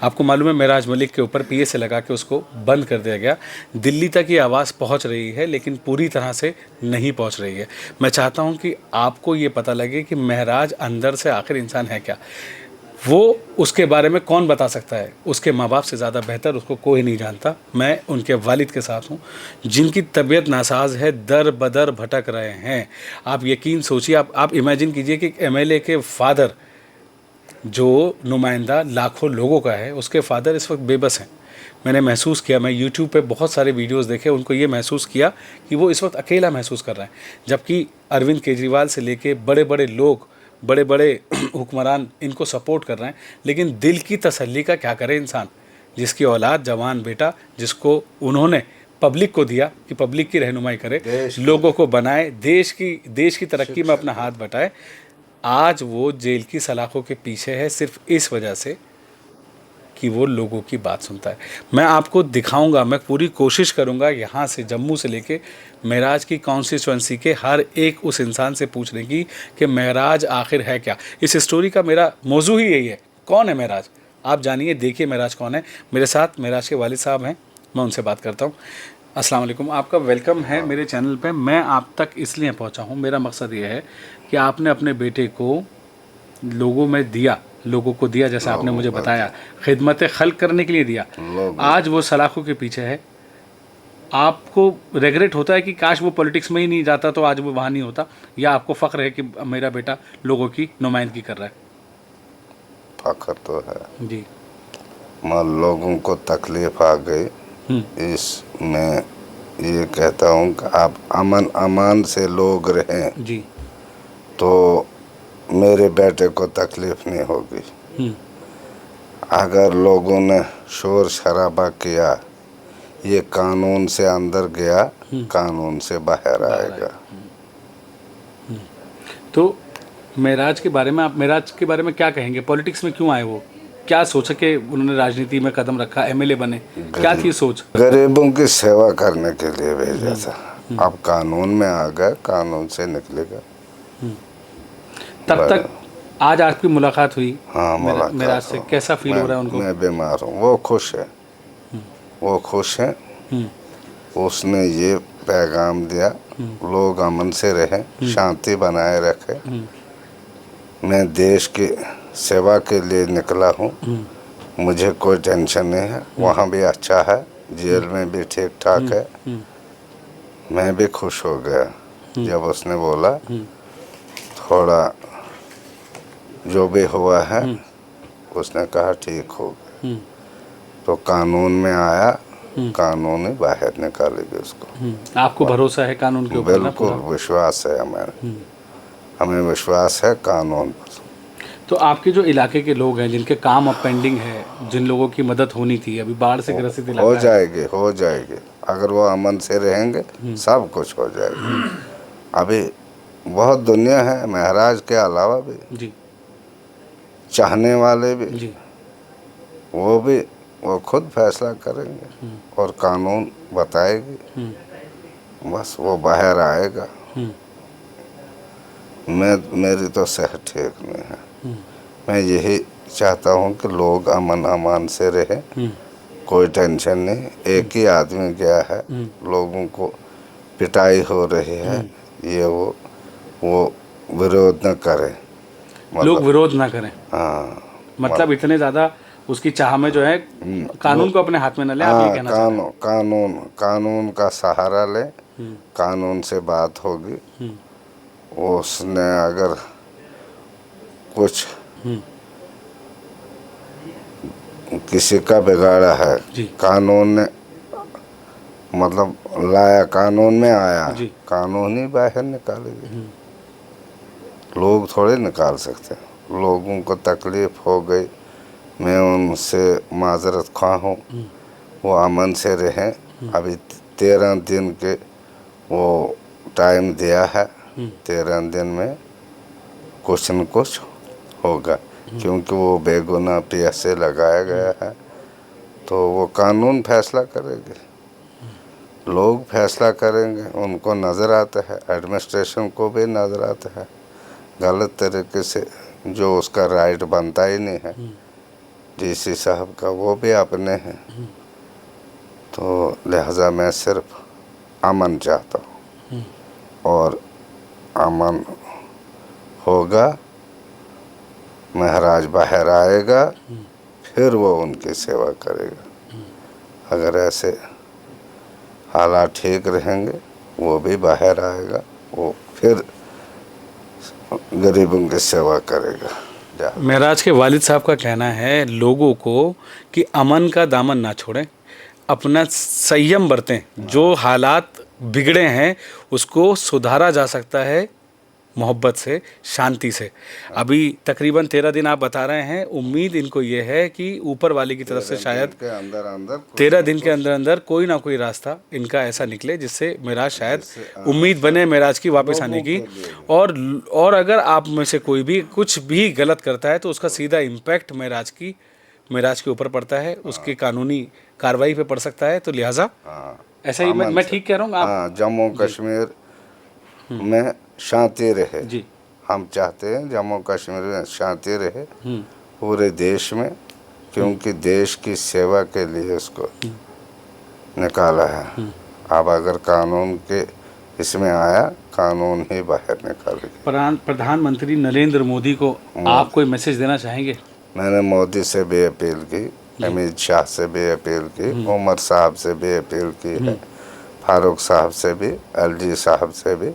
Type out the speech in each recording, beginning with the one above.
आपको मालूम है मेराज मलिक के ऊपर पीए से लगा के उसको बंद कर दिया गया। दिल्ली तक ये आवाज़ पहुंच रही है लेकिन पूरी तरह से नहीं पहुंच रही है। मैं चाहता हूं कि आपको ये पता लगे कि महराज अंदर से आखिर इंसान है क्या। वो उसके बारे में कौन बता सकता है, उसके माँ बाप से ज़्यादा बेहतर उसको कोई नहीं जानता। मैं उनके वालिद के साथ हूँ जिनकी तबीयत नासाज है, दर बदर भटक रहे हैं। आप यकीन सोचिए, आप इमेजिन कीजिए कि एमएलए के फादर, जो नुमाइंदा लाखों लोगों का है, उसके फादर इस वक्त बेबस हैं। मैंने महसूस किया, मैं यूट्यूब पे बहुत सारे वीडियोस देखे, उनको ये महसूस किया कि वो इस वक्त अकेला महसूस कर रहे हैं। जबकि अरविंद केजरीवाल से लेके बड़े बड़े लोग, बड़े बड़े हुक्मरान इनको सपोर्ट कर रहे हैं, लेकिन दिल की तसल्ली का क्या करे इंसान, जिसकी औलाद जवान बेटा, जिसको उन्होंने पब्लिक को दिया कि पब्लिक की रहनुमाई करे, लोगों को बनाए, देश की तरक्की में अपना हाथ बटाए, आज वो जेल की सलाखों के पीछे है सिर्फ इस वजह से कि वो लोगों की बात सुनता है। मैं आपको दिखाऊंगा, मैं पूरी कोशिश करूंगा यहाँ से, जम्मू से लेके महराज की कॉन्स्टिट्यूंसी के हर एक उस इंसान से पूछने की कि महराज आखिर है क्या। इस स्टोरी का मेरा मौजू ही यही है, कौन है महराज। आप जानिए, देखिए महराज कौन है। मेरे साथ महराज के वालिद साहब हैं, मैं उनसे बात करता हूँ। अस्सलाम वालेकुम, आपका वेलकम है मेरे चैनल पे। मैं आप तक इसलिए पहुंचा हूं, मेरा मकसद ये है कि आपने अपने बेटे को लोगों में दिया, लोगों को दिया, जैसा आपने मुझे बताया, खिदमत खल्क करने के लिए दिया। आज वो सलाखों के पीछे है। आपको रेगरेट होता है कि काश वो पॉलिटिक्स में ही नहीं जाता तो आज वो वहाँ नहीं होता, या आपको फ़ख्र है कि मेरा बेटा लोगों की नुमाइंदगी कर रहा है? फ़ख्र तो है जी। लोगों को तकलीफ आ गई, इसमें ये कहता हूँ कि आप अमन अमान से लोग रहें जी। तो मेरे बेटे को तकलीफ नहीं होगी। अगर लोगों ने शोर शराबा किया, ये कानून से अंदर गया, कानून से बाहर आएगा। तो महराज के बारे में, आप महराज के बारे में क्या कहेंगे? पॉलिटिक्स में क्यों आए वो? क्या सोच के उन्होंने राजनीति में कदम रखा, एमएलए बने? क्या थी सोच? गरीबों की सेवा करने के लिए भेजा था। अब कानून में आ गया, कानून से निकलेगा। तब तक आज आपकी मुलाकात हुई? हाँ, महराज से कैसा फील हो रहा है उनको? मैं बीमार हूँ, वो खुश है, वो खुश है। उसने ये पैगाम दिया, लोग अमन से रहें, शांति बनाए रखें। मैं देश की सेवा के लिए निकला हूँ, मुझे कोई टेंशन नहीं है। वहाँ भी अच्छा है, जेल में भी ठीक ठाक है। मैं भी खुश हो गया जब उसने बोला थोड़ा जो भी हुआ है, उसने कहा ठीक हो गया। तो कानून में आया, कानून ही बाहर निकालेगी उसको। आपको भरोसा है कानून के ऊपर? बिल्कुल विश्वास है हमें विश्वास है कानून पर। तो आपके जो इलाके के लोग हैं, जिनके काम अब पेंडिंग है, जिन लोगों की मदद होनी थी, अभी बाढ़ से ग्रसित इलाका हो जाएगी, हो जाएगी। अगर वो अमन से रहेंगे सब कुछ हो जाएगा। अभी बहुत दुनिया है महराज के अलावा भी, जी, चाहने वाले भी, जी। वो खुद फैसला करेंगे और कानून बताएगी, बस वो बाहर आएगा। मेरी तो सेहत ठीक नहीं है। मैं यही चाहता हूँ कि लोग अमन अमान से रहें, कोई टेंशन नहीं। एक ही आदमी गया है, लोगों को पिटाई हो रही है, ये वो विरोध न करें, लोग विरोध ना करें। हाँ, मतलब इतने ज़्यादा उसकी चाह में जो है, कानून को अपने हाथ में न ले, आप ये कहना चाह रहे हैं? कानून का सहारा ले, कानून से बात होगी। उसने अगर कुछ किसी का बिगाड़ा है, कानून ने मतलब लाया, कानून में आया, कानून ही बाहर निकालेगी। लोग थोड़े निकाल सकते हैं। लोगों को तकलीफ हो गई, मैं उनसे माजरत ख्वाह हूँ, वो अमन से रहें। अभी 13 दिन के वो टाइम दिया है, 13 दिन में कुछ न कुछ होगा, क्योंकि वो बेगुनाह पैसे लगाया गया है। तो वो कानून फैसला करेगी, लोग फैसला करेंगे। उनको नज़र आता है, एडमिनिस्ट्रेशन को भी नज़र आता है, गलत तरीके से जो उसका राइट बनता ही नहीं है, डीसी साहब का वो भी अपने हैं, तो लिहाजा मैं सिर्फ अमन चाहता हूँ, और अमन होगा, महाराज बाहर आएगा, फिर वो उनकी सेवा करेगा। अगर ऐसे हालात ठीक रहेंगे, वो भी बाहर आएगा, वो फिर गरीबों की सेवा करेगा। महराज के वालिद साहब का कहना है लोगों को कि अमन का दामन ना छोड़ें, अपना संयम बरतें, जो हालात बिगड़े हैं उसको सुधारा जा सकता है मोहब्बत से, शांति से। अभी तकरीबन 13 दिन आप बता रहे हैं, उम्मीद इनको ये है कि ऊपर वाले की तरफ से शायद 13 दिन के अंदर अंदर कोई ना कोई रास्ता इनका ऐसा निकले जिससे मेराज शायद उम्मीद बने मेराज की वापस आने की। और अगर आप में से कोई भी कुछ भी गलत करता है तो उसका सीधा इम्पैक्ट मेराज के ऊपर पड़ता है, उसकी कानूनी कार्रवाई पे पड़ सकता है। तो लिहाजा ऐसा ही मैं ठीक कह रहा हूँ आप। जम्मू कश्मीर में शांति रहे जी, हम चाहते हैं जम्मू कश्मीर में शांति रहे पूरे देश में, क्योंकि देश की सेवा के लिए इसको निकाला है। अब अगर कानून के इसमें आया, कानून ही बाहर निकालेगा। प्रधानमंत्री नरेंद्र मोदी को आप कोई मैसेज देना चाहेंगे? मैंने मोदी से भी अपील की, अमित शाह से भी अपील की, उमर साहब से भी अपील की है, फारूक साहब से भी, एलजी साहब से भी,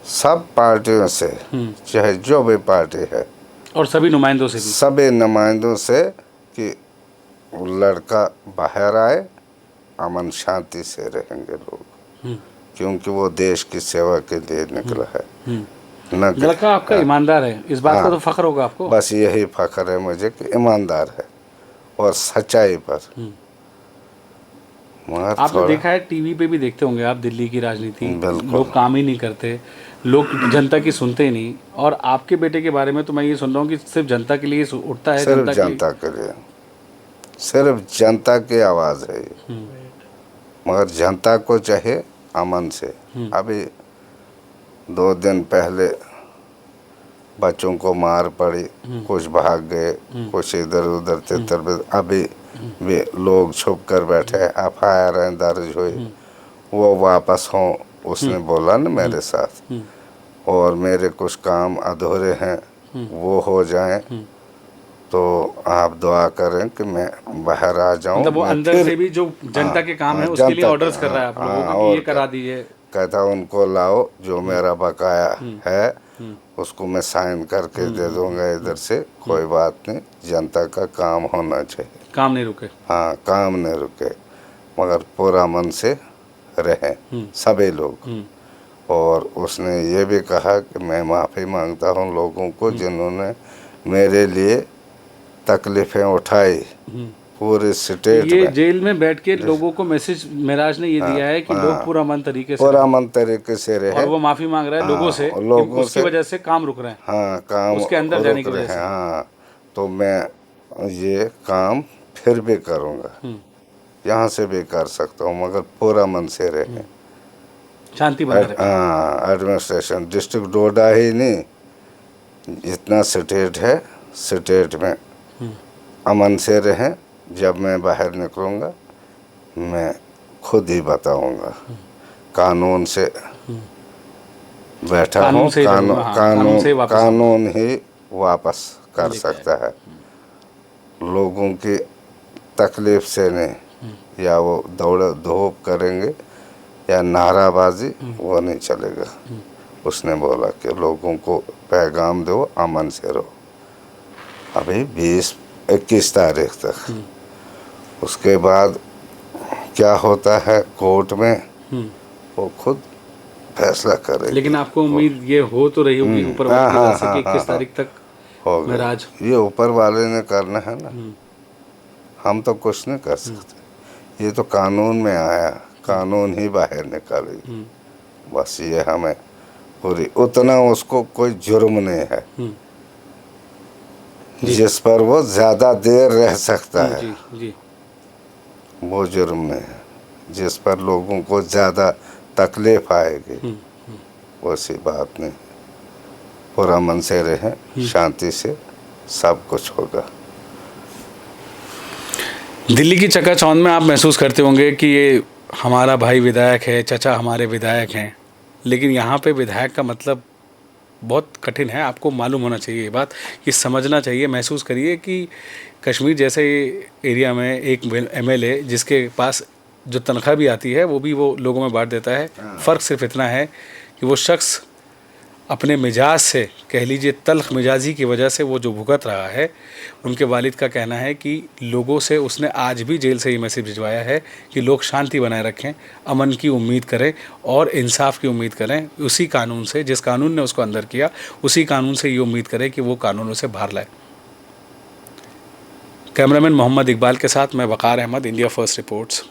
सब पार्टियों से, चाहे जो भी पार्टी है, और सभी नुमाइंदों से भी, सभी नुमाइंदों से, कि लड़का बाहर आए, अमन शांति से रहेंगे लोग, क्योंकि वो देश की सेवा के लिए निकला है। लड़का आपका ईमानदार है, इस बात का तो फख्र होगा आपको। बस यही फख्र है मुझे कि ईमानदार है और सच्चाई पर। आपने देखा है, टीवी पे भी देखते होंगे आप, दिल्ली की राजनीति, लोग काम ही नहीं करते, लोग जनता की सुनते ही नहीं। और आपके बेटे के बारे में तो मैं ये सुन रहा हूँ कि सिर्फ जनता के लिए उठता है, सिर्फ जनता के लिए, सिर्फ जनता की आवाज़ है ये। मगर जनता को चाहे अमन से। अभी 2 दिन पहले बच्चों को मार पड़ी, कुछ भाग गए, कुछ इधर उधर तितर, अभी भी लोग छुप कर बैठे, FIR दर्ज हुई, वो वापस हों, उसने बोला न मेरे साथ, और मेरे कुछ काम अधूरे हैं, वो हो जाएं, तो आप दुआ करें कि मैं बाहर आ जाऊं। मतलब वो अंदर से भी जो जनता के काम है उसके लिए ऑर्डर्स कर रहा है आप लोगों को कि ये करा दीजिए। कहता उनको लाओ, जो मेरा बकाया है उसको मैं साइन करके दे दूंगा इधर से, कोई बात नहीं, जनता का काम होना चाहिए, काम नहीं रुके। हाँ, काम नहीं रुके, मगर पूरा मन से रहें सभी लोग। और उसने ये भी कहा कि मैं माफ़ी मांगता हूँ लोगों को जिन्होंने मेरे लिए तकलीफ़ें उठाई पूरे स्टेट में। ये जेल में बैठ के लोगों को मैसेज मेराज ने ये दिया है कि लोग पूरा मन तरीके से रहे, और वो माफ़ी मांग रहा है लोगों से, उसकी वजह से काम रुक रहे हैं। हाँ, काम उसके अंदर जाने की वजह से। हाँ, तो मैं ये काम फिर भी करूँगा, यहाँ से भी कर सकता हूँ, मगर पूरा मन से रहे, शांति बना रहे। हाँ, एडमिनिस्ट्रेशन डिस्ट्रिक्ट डोडा ही नहीं, जितना स्टेट है, स्टेट में अमन से रहें। जब मैं बाहर निकलूँगा मैं खुद ही बताऊँगा, कानून से बैठा हूँ, कानून ही वापस कर सकता है, लोगों की तकलीफ से नहीं, या वो दौड़ धूप करेंगे या नाराबाजी, वो नहीं चलेगा। उसने बोला कि लोगों को पैगाम दो, अमन से रहो। अभी 20-21 तारीख तक, उसके बाद क्या होता है कोर्ट में, वो खुद फैसला करेगा। लेकिन आपको उम्मीद ये हो तो रही होगी ऊपर वाले की तरफ से कि 21 तारीख तक होगा। मेराज, ये ऊपर वाले ने करना है ना, हम तो कुछ नहीं कर सकते। ये तो कानून में आया, कानून ही बाहर निकालेगी, बस ये हमें पूरी, उतना उसको कोई जुर्म नहीं है जिस पर वो ज़्यादा देर रह सकता है। जी। वो जुर्म नहीं है जिस पर लोगों को ज़्यादा तकलीफ आएगी, वैसी बात नहीं। पूरा मन से रहें, शांति से सब कुछ होगा। दिल्ली की चकाचौंध में आप महसूस करते होंगे कि ये हमारा भाई विधायक है, चचा हमारे विधायक हैं, लेकिन यहाँ पे विधायक का मतलब बहुत कठिन है। आपको मालूम होना चाहिए ये बात, ये समझना चाहिए। महसूस करिए कि कश्मीर जैसे एरिया में एक एमएलए जिसके पास जो तनख्वाह भी आती है वो भी वो लोगों में बांट देता है। फ़र्क सिर्फ इतना है कि वो शख्स अपने मिजाज से, कह लीजिए तल्ख मिजाजी की वजह से वो जो भुगत रहा है, उनके वालिद का कहना है कि लोगों से उसने आज भी जेल से ये मैसेज भिजवाया है कि लोग शांति बनाए रखें, अमन की उम्मीद करें और इंसाफ की उम्मीद करें। उसी कानून से, जिस कानून ने उसको अंदर किया, उसी कानून से ये उम्मीद करें कि वो कानून उसे बाहर लाए। कैमरामैन मोहम्मद इकबाल के साथ मैं वक़ार अहमद, इंडिया फर्स्ट रिपोर्ट्स।